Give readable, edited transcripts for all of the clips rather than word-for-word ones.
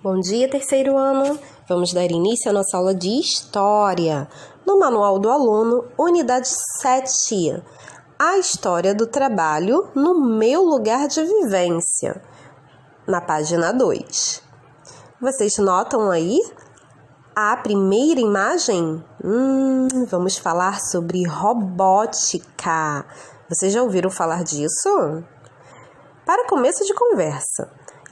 Bom dia, terceiro ano! Vamos dar início à nossa aula de História, no Manual do Aluno, Unidade 7, a História do Trabalho no meu lugar de vivência, na página 2. Vocês notam aí a primeira imagem? Vamos falar sobre robótica. Vocês já ouviram falar disso? Para começo de conversa,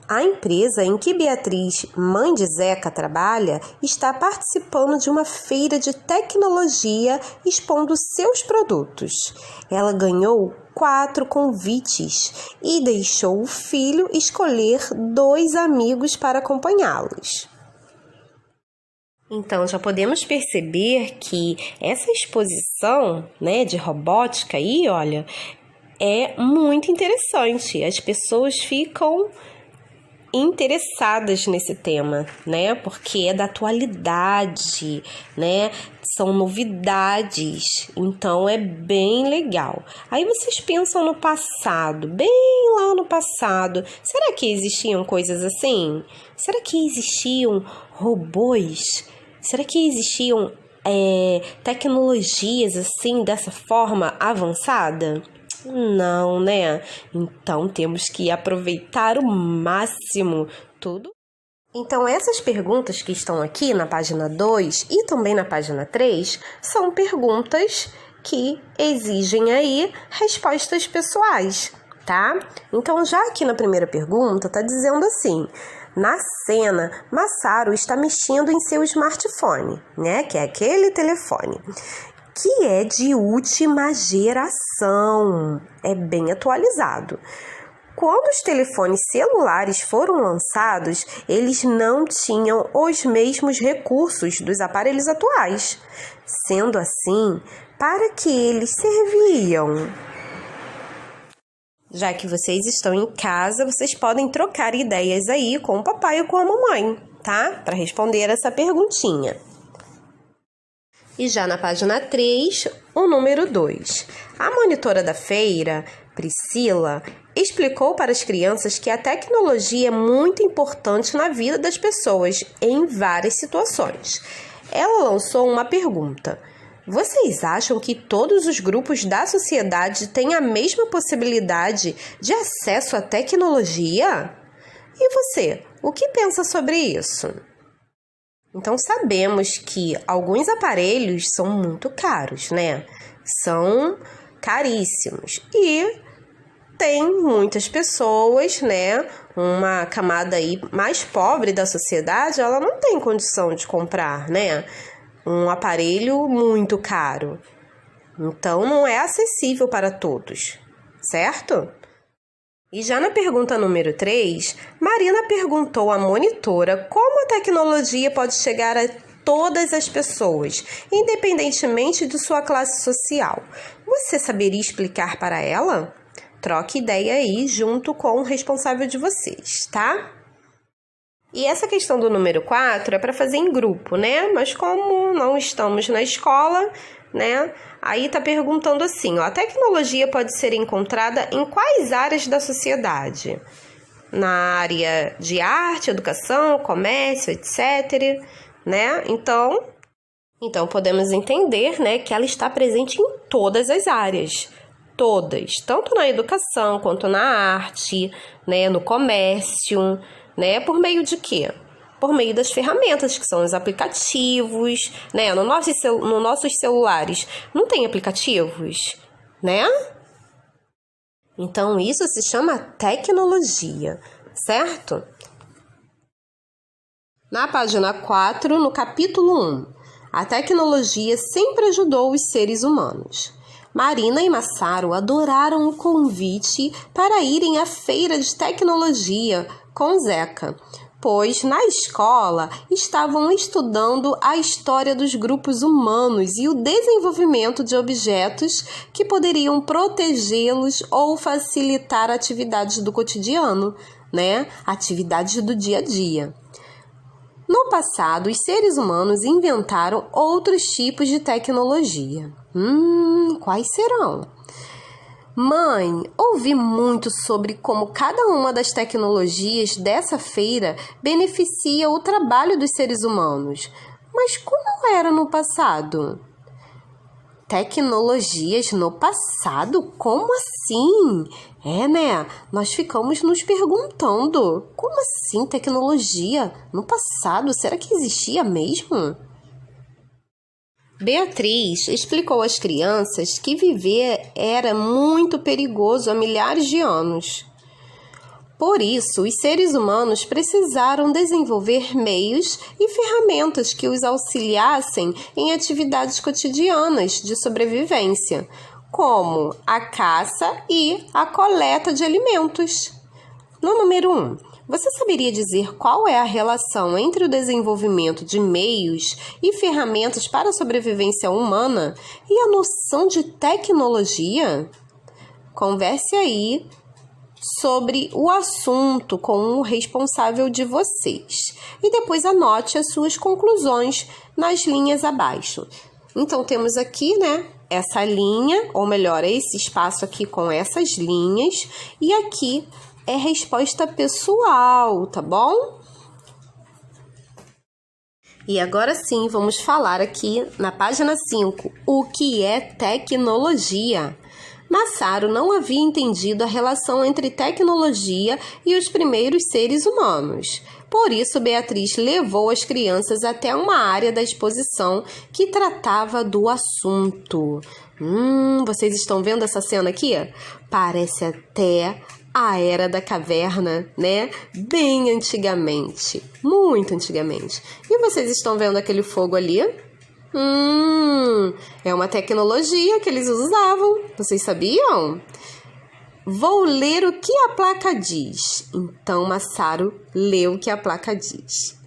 a empresa em que Beatriz, mãe de Zeca, trabalha, está participando de uma feira de tecnologia expondo seus produtos. Ela ganhou 4 convites e deixou o filho escolher 2 amigos para acompanhá-los. Então, já podemos perceber que essa exposição, de robótica aí, olha, é muito interessante. As pessoas ficam interessadas nesse tema, porque é da atualidade, são novidades, então é bem legal. Aí vocês pensam no passado, bem lá no passado, será que existiam coisas assim? Será que existiam robôs? Será que existiam tecnologias assim, dessa forma avançada? Não, Então, temos que aproveitar o máximo tudo. Então, essas perguntas que estão aqui na página 2 e também na página 3 são perguntas que exigem aí respostas pessoais, tá? Então, já aqui na primeira pergunta, tá dizendo assim: na cena, Massaro está mexendo em seu smartphone, que é aquele telefone, que é de última geração, é bem atualizado. Quando os telefones celulares foram lançados, eles não tinham os mesmos recursos dos aparelhos atuais. Sendo assim, para que eles serviam? Já que vocês estão em casa, vocês podem trocar ideias aí com o papai ou com a mamãe, tá? Para responder essa perguntinha. E já na página 3, o número 2. A monitora da feira, Priscila, explicou para as crianças que a tecnologia é muito importante na vida das pessoas em várias situações. Ela lançou uma pergunta: vocês acham que todos os grupos da sociedade têm a mesma possibilidade de acesso à tecnologia? E você, o que pensa sobre isso? Então, sabemos que alguns aparelhos são muito caros, São caríssimos. E tem muitas pessoas, uma camada aí mais pobre da sociedade, ela não tem condição de comprar, um aparelho muito caro. Então, não é acessível para todos, certo? E já na pergunta número 3, Marina perguntou à monitora como a tecnologia pode chegar a todas as pessoas, independentemente de sua classe social. Você saberia explicar para ela? Troque ideia aí junto com o responsável de vocês, tá? E essa questão do número 4 é para fazer em grupo, Mas como não estamos na escola, Aí tá perguntando assim, a tecnologia pode ser encontrada em quais áreas da sociedade? Na área de arte, educação, comércio, etc., Então podemos entender, que ela está presente em todas as áreas, todas, tanto na educação quanto na arte, no comércio, por meio de quê? Por meio das ferramentas, que são os aplicativos, nos nossos celulares. Não tem aplicativos, Então, isso se chama tecnologia, certo? Na página 4, no capítulo 1, a tecnologia sempre ajudou os seres humanos. Marina e Massaro adoraram o convite para irem à feira de tecnologia com Zeca, pois na escola estavam estudando a história dos grupos humanos e o desenvolvimento de objetos que poderiam protegê-los ou facilitar atividades do cotidiano, Atividades do dia a dia. No passado, os seres humanos inventaram outros tipos de tecnologia. Quais serão? Mãe, ouvi muito sobre como cada uma das tecnologias dessa feira beneficia o trabalho dos seres humanos. Mas como era no passado? Tecnologias no passado? Como assim? Né? Nós ficamos nos perguntando. Como assim tecnologia no passado? Será que existia mesmo? Beatriz explicou às crianças que viver era muito perigoso há milhares de anos. Por isso, os seres humanos precisaram desenvolver meios e ferramentas que os auxiliassem em atividades cotidianas de sobrevivência, como a caça e a coleta de alimentos. No número 1, você saberia dizer qual é a relação entre o desenvolvimento de meios e ferramentas para a sobrevivência humana e a noção de tecnologia? Converse aí sobre o assunto com o responsável de vocês e depois anote as suas conclusões nas linhas abaixo. Então, temos aqui, essa linha, ou melhor, esse espaço aqui com essas linhas, e aqui é resposta pessoal, tá bom? E agora sim, vamos falar aqui na página 5, o que é tecnologia? Massaro não havia entendido a relação entre tecnologia e os primeiros seres humanos. Por isso, Beatriz levou as crianças até uma área da exposição que tratava do assunto. Vocês estão vendo essa cena aqui? Parece até a Era da Caverna, Bem antigamente, muito antigamente. E vocês estão vendo aquele fogo ali? É uma tecnologia que eles usavam. Vocês sabiam? Vou ler o que a placa diz. Então, Massaro leu o que a placa diz.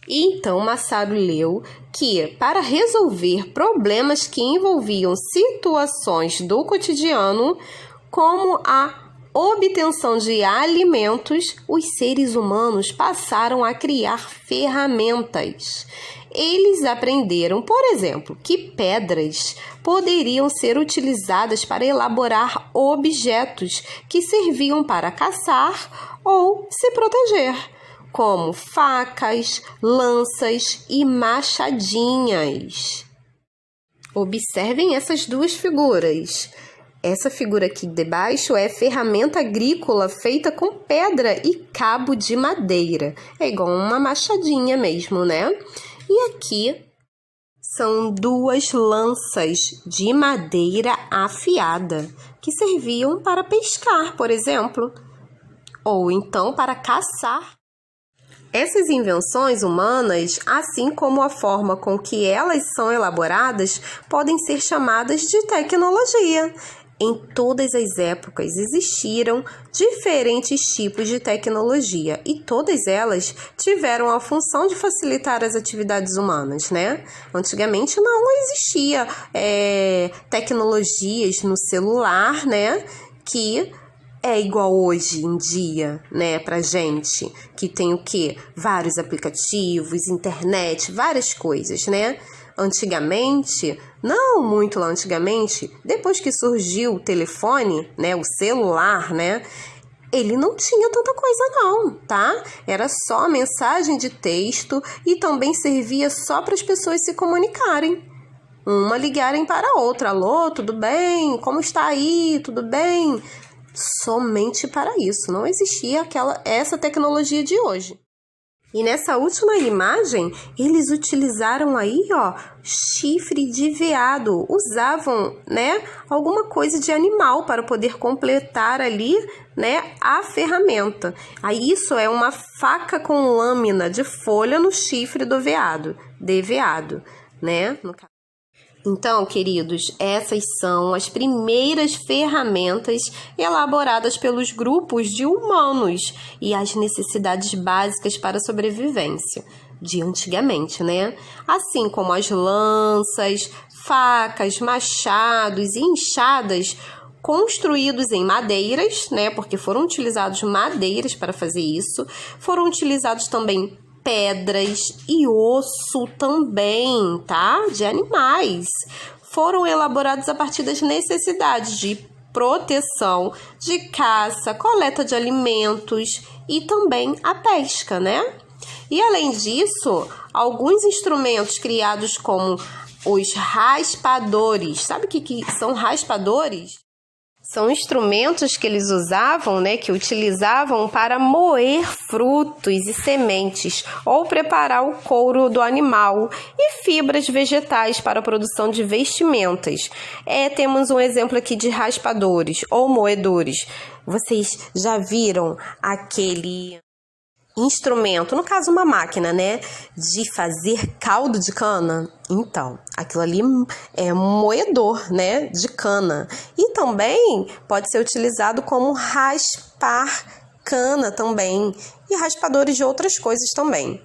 Então, Massaro leu que, para resolver problemas que envolviam situações do cotidiano, como a obtenção de alimentos, os seres humanos passaram a criar ferramentas. Eles aprenderam, por exemplo, que pedras poderiam ser utilizadas para elaborar objetos que serviam para caçar ou se proteger, como facas, lanças e machadinhas. Observem essas duas figuras. Essa figura aqui de baixo é ferramenta agrícola feita com pedra e cabo de madeira. É igual uma machadinha mesmo, E aqui são duas lanças de madeira afiada que serviam para pescar, por exemplo, ou então para caçar. Essas invenções humanas, assim como a forma com que elas são elaboradas, podem ser chamadas de tecnologia. Em todas as épocas existiram diferentes tipos de tecnologia e todas elas tiveram a função de facilitar as atividades humanas, Antigamente não existia tecnologias no celular, que é igual hoje em dia, pra gente, que tem o quê? Vários aplicativos, internet, várias coisas, Antigamente, não muito lá antigamente, depois que surgiu o telefone, o celular, ele não tinha tanta coisa não, tá? Era só mensagem de texto e também servia só para as pessoas se comunicarem. Uma ligarem para a outra. Alô, tudo bem? Como está aí? Tudo bem? Somente para isso. Não existia essa tecnologia de hoje. E nessa última imagem, eles utilizaram aí, chifre de veado. Usavam, alguma coisa de animal para poder completar ali, a ferramenta. Aí isso é uma faca com lâmina de folha no chifre do veado, no caso. Então, queridos, essas são as primeiras ferramentas elaboradas pelos grupos de humanos e as necessidades básicas para a sobrevivência de antigamente, Assim como as lanças, facas, machados e enxadas construídos em madeiras, porque foram utilizados madeiras para fazer isso, foram utilizados também pedras e osso também, tá? De animais. Foram elaborados a partir das necessidades de proteção, de caça, coleta de alimentos e também a pesca, né? E além disso, alguns instrumentos criados como os raspadores. Sabe o que são raspadores? São instrumentos que eles usavam, né, que utilizavam para moer frutos e sementes ou preparar o couro do animal e fibras vegetais para a produção de vestimentas. Temos um exemplo aqui de raspadores ou moedores. Vocês já viram aquele instrumento, no caso uma máquina, né, de fazer caldo de cana? Então, aquilo ali é um moedor, né, de cana. E também pode ser utilizado como raspar cana também, e raspadores de outras coisas também.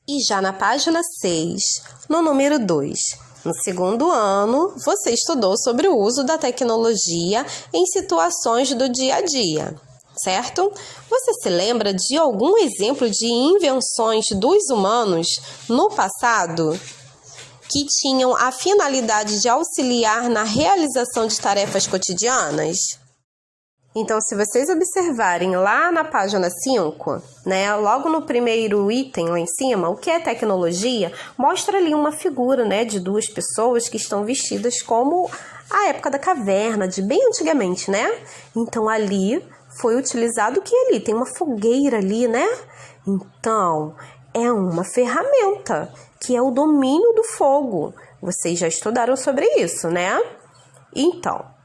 E já na página 6, no número 2, no segundo ano, você estudou sobre o uso da tecnologia em situações do dia a dia, certo? Você se lembra de algum exemplo de invenções dos humanos no passado que tinham a finalidade de auxiliar na realização de tarefas cotidianas? Então, se vocês observarem lá na página 5, né, logo no primeiro item lá em cima, o que é tecnologia, mostra ali uma figura, né, de duas pessoas que estão vestidas como a época da caverna, de bem antigamente, né? Então, ali foi utilizado o que ali? Tem uma fogueira ali, né? Então, é uma ferramenta, que é o domínio do fogo. Vocês já estudaram sobre isso, né? Então,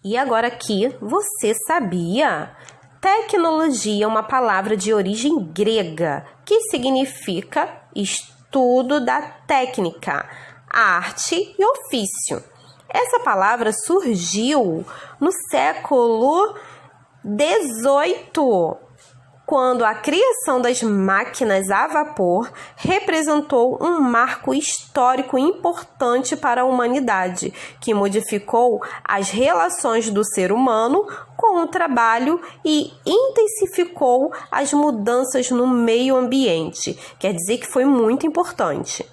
e agora aqui, você sabia? Tecnologia é uma palavra de origem grega, que significa estudo da técnica, arte e ofício. Essa palavra surgiu no século XVIII, quando a criação das máquinas a vapor representou um marco histórico importante para a humanidade, que modificou as relações do ser humano com o trabalho e intensificou as mudanças no meio ambiente. Quer dizer que foi muito importante.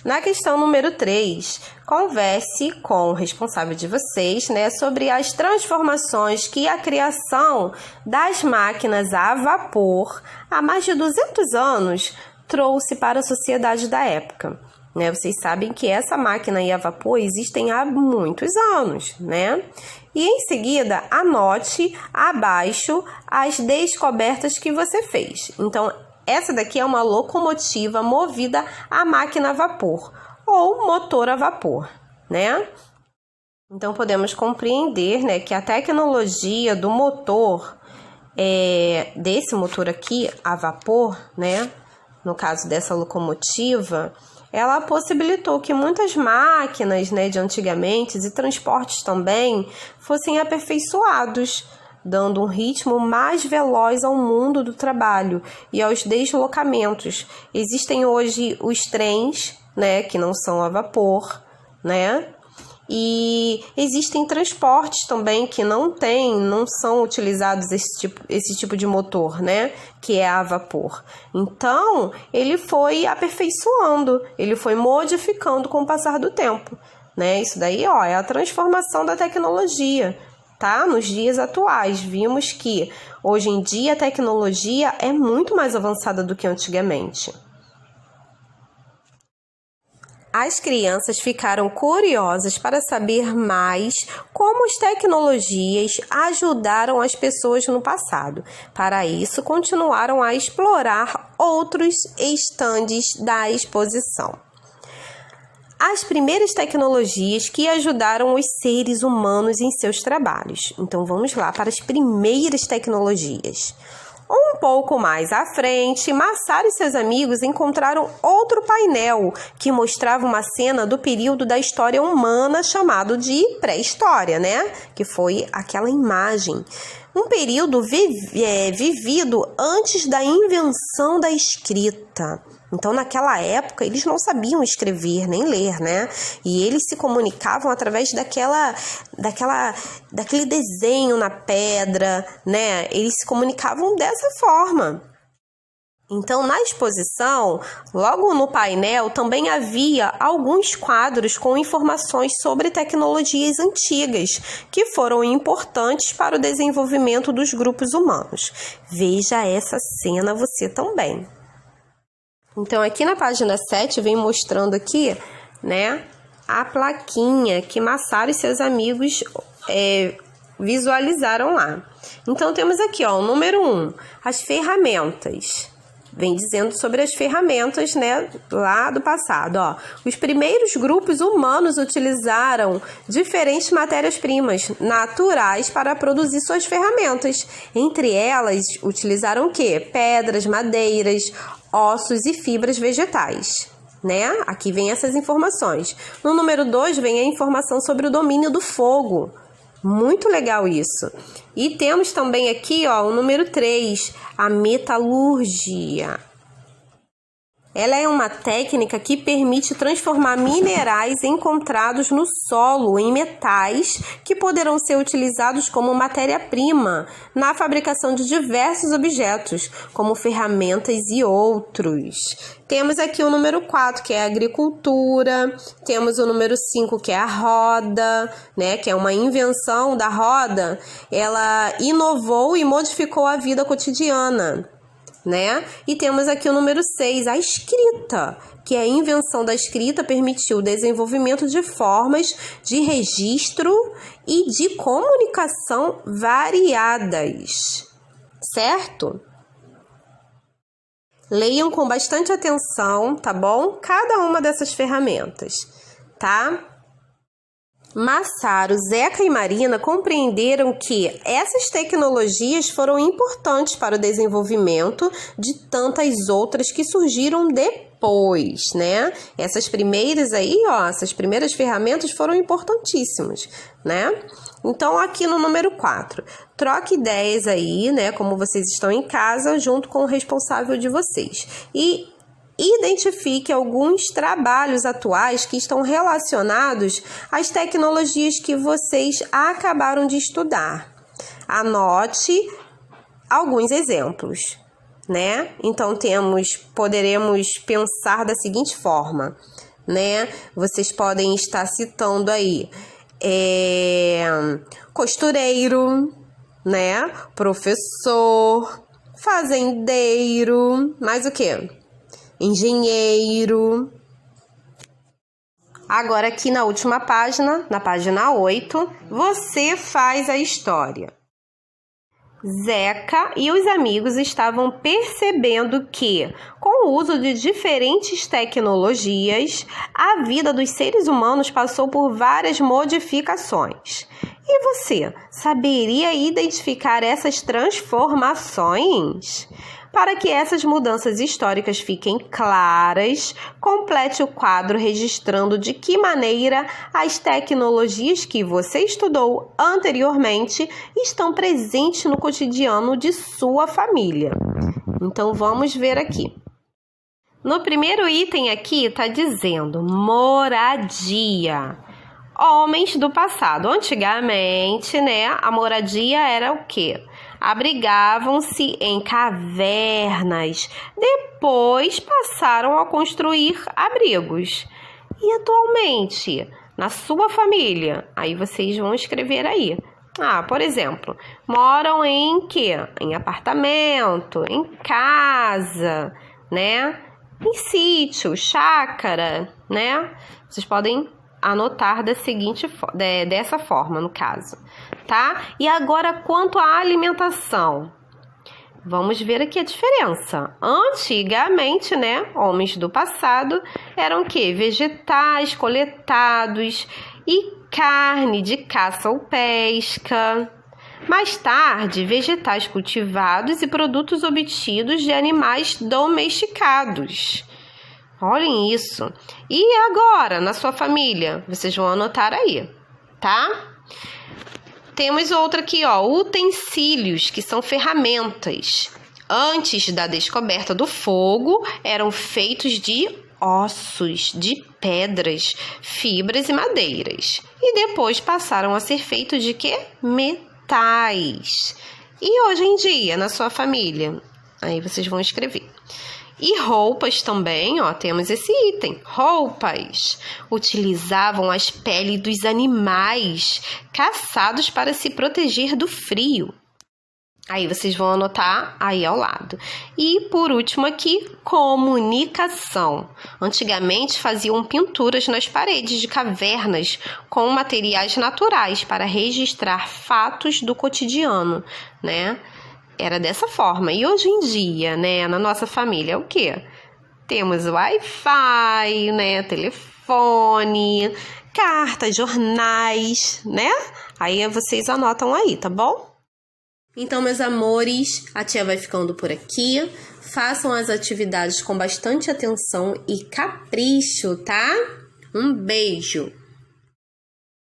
Na questão número 3, converse com o responsável de vocês, né, sobre as transformações que a criação das máquinas a vapor há mais de 200 anos trouxe para a sociedade da época. Né? Vocês sabem que essa máquina a vapor existem há muitos anos, né? E em seguida, anote abaixo as descobertas que você fez. Então, essa daqui é uma locomotiva movida a máquina a vapor ou motor a vapor, né? Então, podemos compreender, né, que a tecnologia do motor, desse motor aqui a vapor, né, no caso dessa locomotiva, ela possibilitou que muitas máquinas, né, de antigamente e transportes também fossem aperfeiçoados, dando um ritmo mais veloz ao mundo do trabalho e aos deslocamentos. Existem hoje os trens, né, que não são a vapor, né? E existem transportes também que não são utilizados esse tipo de motor, né, que é a vapor. Então, ele foi aperfeiçoando, ele foi modificando com o passar do tempo, né? Isso daí, é a transformação da tecnologia. Tá? Nos dias atuais, vimos que hoje em dia a tecnologia é muito mais avançada do que antigamente. As crianças ficaram curiosas para saber mais como as tecnologias ajudaram as pessoas no passado. Para isso, continuaram a explorar outros estandes da exposição. As primeiras tecnologias que ajudaram os seres humanos em seus trabalhos. Então, vamos lá para as primeiras tecnologias. Um pouco mais à frente, Massaro e seus amigos encontraram outro painel que mostrava uma cena do período da história humana chamado de pré-história, né? Que foi aquela imagem. Um período vivido antes da invenção da escrita. Então, naquela época, eles não sabiam escrever nem ler, né? E eles se comunicavam através daquele desenho na pedra, né? Eles se comunicavam dessa forma. Então, na exposição, logo no painel, também havia alguns quadros com informações sobre tecnologias antigas que foram importantes para o desenvolvimento dos grupos humanos. Veja essa cena você também. Então, aqui na página 7, vem mostrando aqui, né, a plaquinha que Massaro e seus amigos visualizaram lá. Então, temos aqui, ó, o número 1, as ferramentas. Vem dizendo sobre as ferramentas, né, lá do passado, ó. Os primeiros grupos humanos utilizaram diferentes matérias-primas naturais para produzir suas ferramentas. Entre elas, utilizaram o quê? Pedras, madeiras, ossos e fibras vegetais, né? Aqui vem essas informações. No número 2 vem a informação sobre o domínio do fogo. Muito legal isso. E temos também aqui, ó, o número 3, a metalurgia. Ela é uma técnica que permite transformar minerais encontrados no solo em metais que poderão ser utilizados como matéria-prima na fabricação de diversos objetos, como ferramentas e outros. Temos aqui o número 4, que é a agricultura. Temos o número 5, que é a roda, né, que é uma invenção da roda. Ela inovou e modificou a vida cotidiana, né? E temos aqui o número 6, a escrita, que é a invenção da escrita permitiu o desenvolvimento de formas de registro e de comunicação variadas, certo? Leiam com bastante atenção, tá bom? Cada uma dessas ferramentas, tá? Massaro, Zeca e Marina compreenderam que essas tecnologias foram importantes para o desenvolvimento de tantas outras que surgiram depois, né? Essas primeiras aí, ó, essas primeiras ferramentas foram importantíssimas, né? Então, aqui no número 4, troque ideias aí, né? Como vocês estão em casa, junto com o responsável de vocês. E identifique alguns trabalhos atuais que estão relacionados às tecnologias que vocês acabaram de estudar. Anote alguns exemplos, né? Então, poderemos pensar da seguinte forma, né? Vocês podem estar citando aí costureiro, né? Professor, fazendeiro, mais o quê? Engenheiro. Agora aqui na última página, na página 8, você faz a história. Zeca e os amigos estavam percebendo que, com o uso de diferentes tecnologias, a vida dos seres humanos passou por várias modificações. E você, saberia identificar essas transformações? Para que essas mudanças históricas fiquem claras, complete o quadro registrando de que maneira as tecnologias que você estudou anteriormente estão presentes no cotidiano de sua família. Então, vamos ver aqui. No primeiro item aqui está dizendo moradia. Homens do passado. Antigamente, né, a moradia era o quê? Abrigavam-se em cavernas, depois passaram a construir abrigos. E atualmente, na sua família, aí vocês vão escrever aí. Por exemplo, moram em quê? Em apartamento, em casa, né? Em sítio, chácara, né? Vocês podem anotar dessa forma, no caso, tá? E agora, quanto à alimentação, vamos ver aqui a diferença. Antigamente, né, homens do passado eram o quê? Vegetais coletados e carne de caça ou pesca. Mais tarde, vegetais cultivados e produtos obtidos de animais domesticados. Olhem isso. E agora, na sua família? Vocês vão anotar aí, tá? Temos outra aqui, ó, utensílios, que são ferramentas. Antes da descoberta do fogo, eram feitos de ossos, de pedras, fibras e madeiras. E depois passaram a ser feitos de quê? Metais. E hoje em dia, na sua família, Aí vocês vão escrever. E roupas também, ó, temos esse item. Roupas utilizavam as peles dos animais caçados para se proteger do frio. Aí vocês vão anotar aí ao lado. E por último aqui, comunicação. Antigamente faziam pinturas nas paredes de cavernas com materiais naturais para registrar fatos do cotidiano, né? Era dessa forma. E hoje em dia, né, na nossa família, é o quê? Temos Wi-Fi, né, telefone, cartas, jornais, né? Aí vocês anotam aí, tá bom? Então, meus amores, a tia vai ficando por aqui. Façam as atividades com bastante atenção e capricho, tá? Um beijo!